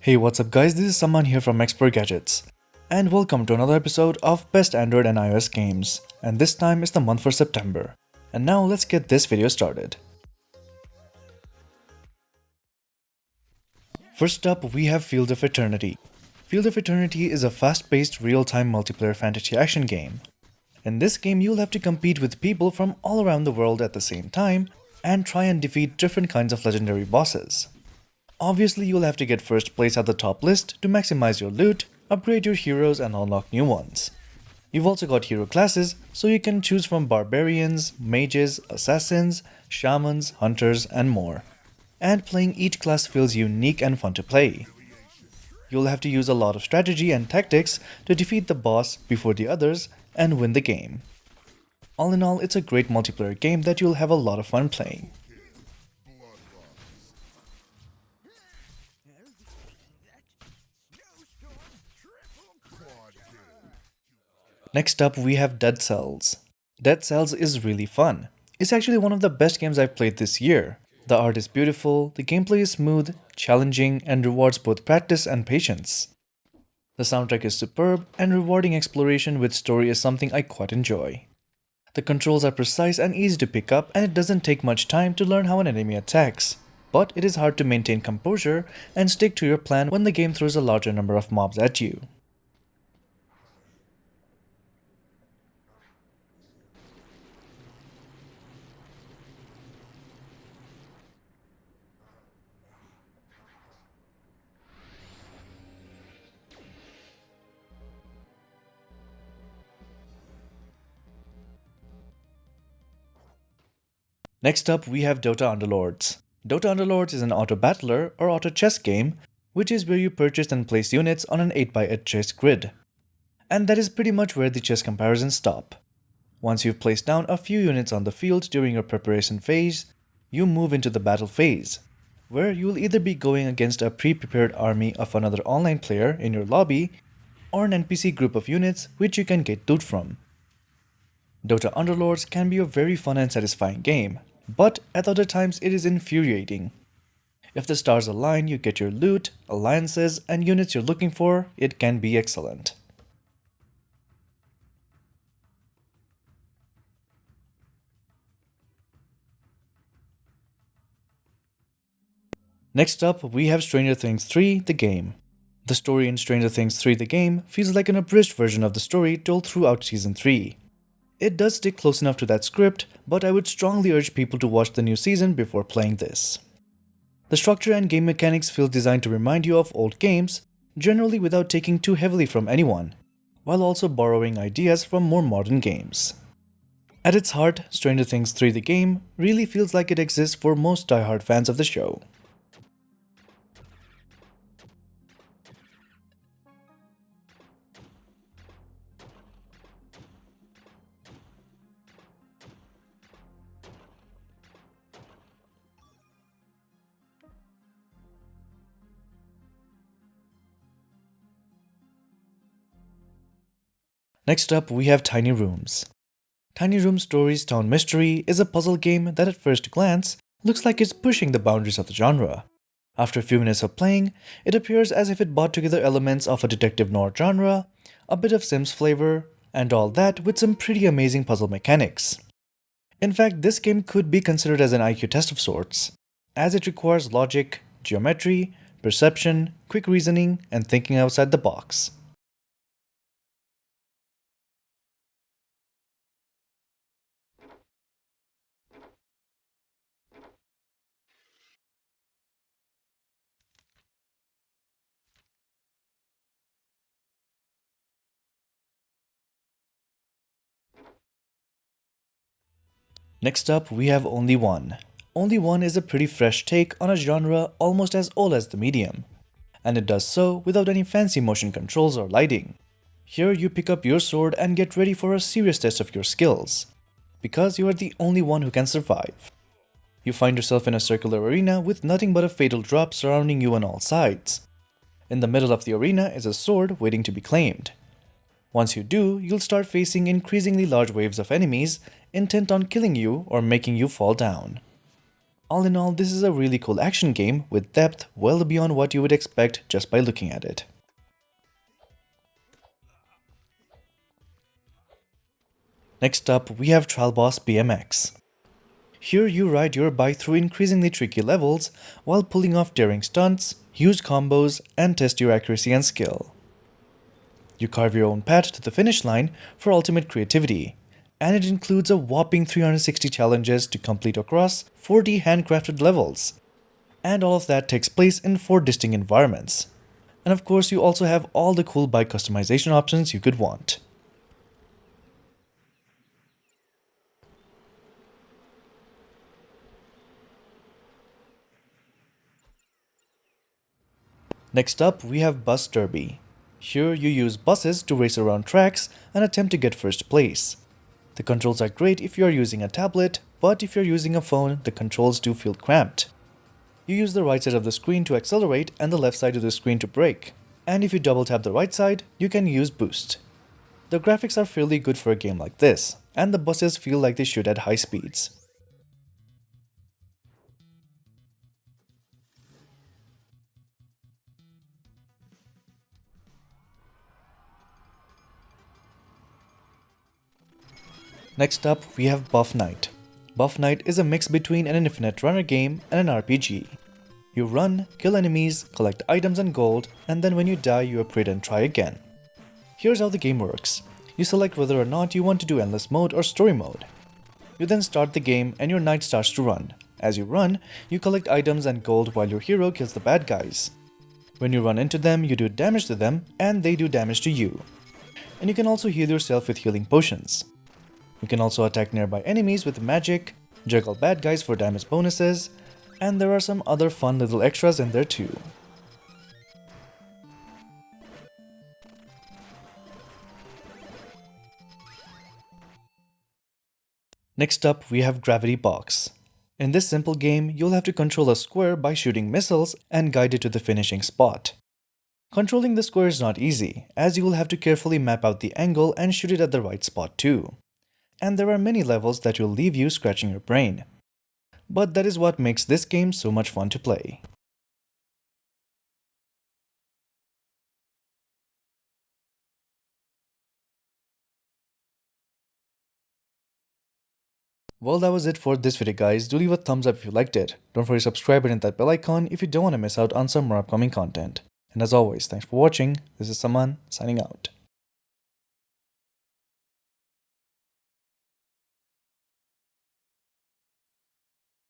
Hey, what's up guys, this is Saman here from Expert Gadgets, and welcome to another episode of Best Android and iOS Games, and this time is the month for September. And now let's get this video started. First up, we have Field of Eternity. Field of Eternity is a fast-paced real-time multiplayer fantasy action game. In this game, you'll have to compete with people from all around the world at the same time and try and defeat different kinds of legendary bosses. Obviously, you'll have to get first place at the top list to maximize your loot, upgrade your heroes and unlock new ones. You've also got hero classes, so you can choose from barbarians, mages, assassins, shamans, hunters and more. And playing each class feels unique and fun to play. You'll have to use a lot of strategy and tactics to defeat the boss before the others and win the game. All in all, it's a great multiplayer game that you'll have a lot of fun playing. Next up, we have Dead Cells. Dead Cells is really fun. It's actually one of the best games I've played this year. The art is beautiful, the gameplay is smooth, challenging, and rewards both practice and patience. The soundtrack is superb, and rewarding exploration with story is something I quite enjoy. The controls are precise and easy to pick up, and it doesn't take much time to learn how an enemy attacks. But it is hard to maintain composure and stick to your plan when the game throws a larger number of mobs at you. Next up, we have Dota Underlords. Dota Underlords is an auto battler or auto chess game, which is where you purchase and place units on an 8x8 chess grid. And that is pretty much where the chess comparisons stop. Once you've placed down a few units on the field during your preparation phase, you move into the battle phase, where you will either be going against a pre-prepared army of another online player in your lobby, or an NPC group of units which you can get loot from. Dota Underlords can be a very fun and satisfying game, but at other times it is infuriating. If the stars align, you get your loot, alliances, and units you're looking for, it can be excellent. Next up, we have Stranger Things 3, the game. The story in Stranger Things 3, the game feels like an abridged version of the story told throughout Season 3. It does stick close enough to that script, but I would strongly urge people to watch the new season before playing this. The structure and game mechanics feel designed to remind you of old games, generally without taking too heavily from anyone, while also borrowing ideas from more modern games. At its heart, Stranger Things 3 the game really feels like it exists for most die-hard fans of the show. Next up, we have Tiny Rooms. Tiny Room Stories Town Mystery is a puzzle game that at first glance looks like it's pushing the boundaries of the genre. After a few minutes of playing, it appears as if it brought together elements of a detective noir genre, a bit of Sims flavor, and all that with some pretty amazing puzzle mechanics. In fact, this game could be considered as an IQ test of sorts, as it requires logic, geometry, perception, quick reasoning, and thinking outside the box. Next up, we have Only One. Only One is a pretty fresh take on a genre almost as old as the medium, and it does so without any fancy motion controls or lighting. Here you pick up your sword and get ready for a serious test of your skills, because you are the only one who can survive. You find yourself in a circular arena with nothing but a fatal drop surrounding you on all sides. In the middle of the arena is a sword waiting to be claimed. Once you do, you'll start facing increasingly large waves of enemies intent on killing you or making you fall down. All in all, this is a really cool action game with depth well beyond what you would expect just by looking at it. Next up, we have Trial Boss BMX. Here you ride your bike through increasingly tricky levels while pulling off daring stunts, use combos, and test your accuracy and skill. You carve your own path to the finish line for ultimate creativity, and it includes a whopping 360 challenges to complete across 40 handcrafted levels. And all of that takes place in 4 distinct environments. And of course, you also have all the cool bike customization options you could want. Next up, we have Bus Derby. Here you use buses to race around tracks and attempt to get first place. The controls are great if you are using a tablet, but if you're using a phone, the controls do feel cramped. You use the right side of the screen to accelerate and the left side of the screen to brake. And if you double tap the right side, you can use boost. The graphics are fairly good for a game like this, and the buses feel like they should at high speeds. Next up, we have Buff Night. Buff Night is a mix between an Infinite Runner game and an RPG. You run, kill enemies, collect items and gold, and then when you die you upgrade and try again. Here's how the game works. You select whether or not you want to do endless mode or story mode. You then start the game and your knight starts to run. As you run, you collect items and gold while your hero kills the bad guys. When you run into them, you do damage to them and they do damage to you. And you can also heal yourself with healing potions. You can also attack nearby enemies with magic, juggle bad guys for damage bonuses, and there are some other fun little extras in there too. Next up, we have Gravity Box. In this simple game, you'll have to control a square by shooting missiles and guide it to the finishing spot. Controlling the square is not easy, as you will have to carefully map out the angle and shoot it at the right spot too. And there are many levels that will leave you scratching your brain. But that is what makes this game so much fun to play. Well, that was it for this video guys. Do leave a thumbs up if you liked it. Don't forget to subscribe and hit that bell icon if you don't want to miss out on some more upcoming content. And as always, thanks for watching. This is Saman signing out.